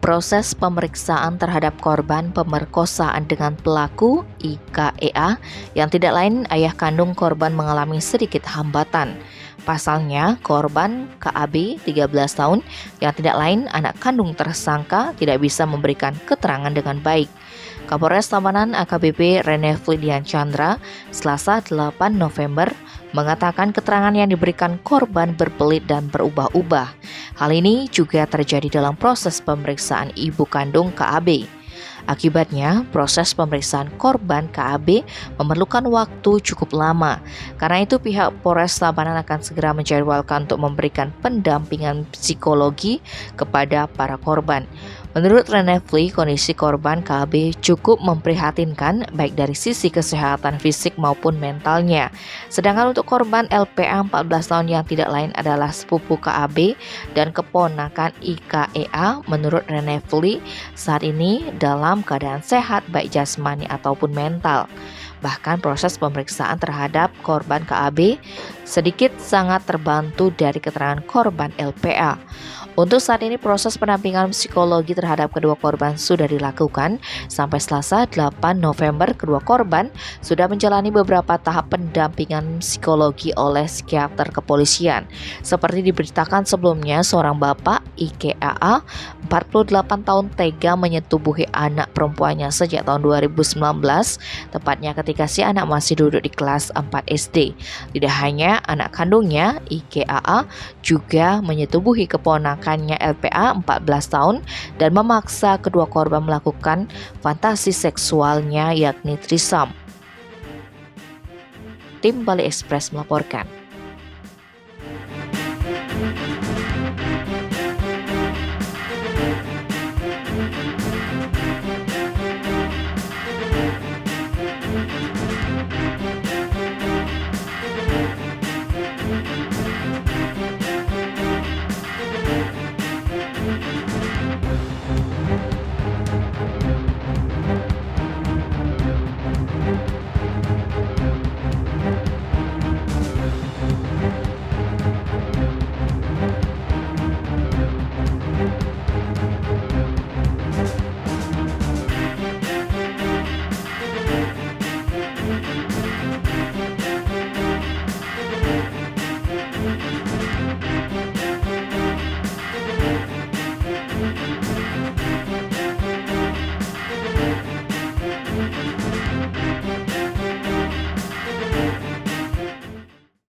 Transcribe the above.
Proses pemeriksaan terhadap korban pemerkosaan dengan pelaku IKEA yang tidak lain ayah kandung korban mengalami sedikit hambatan. Pasalnya, korban KAB 13 tahun yang tidak lain anak kandung tersangka tidak bisa memberikan keterangan dengan baik. Kapolres Tabanan AKBP Rene Flidian Chandra, Selasa 8 November, mengatakan keterangan yang diberikan korban berbelit dan berubah-ubah. Hal ini juga terjadi dalam proses pemeriksaan ibu kandung KAB. Akibatnya, proses pemeriksaan korban KAB memerlukan waktu cukup lama. Karena itu, pihak Polres Tabanan akan segera menjadwalkan untuk memberikan pendampingan psikologi kepada para korban. Menurut Rene Fli, kondisi korban KAB cukup memprihatinkan baik dari sisi kesehatan fisik maupun mentalnya. Sedangkan untuk korban LPA 14 tahun yang tidak lain adalah sepupu KAB dan keponakan IKEA, menurut Rene Fli, saat ini dalam keadaan sehat baik jasmani ataupun mental. Bahkan proses pemeriksaan terhadap korban KAB sedikit sangat terbantu dari keterangan korban LPA. Untuk saat ini proses pendampingan psikologi terhadap kedua korban sudah dilakukan. Sampai Selasa 8 November, kedua korban sudah menjalani beberapa tahap pendampingan psikologi oleh psikiater kepolisian. Seperti diberitakan sebelumnya, seorang bapak IKEA 48 tahun tega menyetubuhi anak perempuannya sejak tahun 2019, tepatnya ketika si anak masih duduk di kelas 4 SD. Tidak hanya anak kandungnya, IKEA juga menyetubuhi keponakannya LPA 14 tahun dan memaksa kedua korban melakukan fantasi seksualnya yakni threesome. Tim Bali Express melaporkan.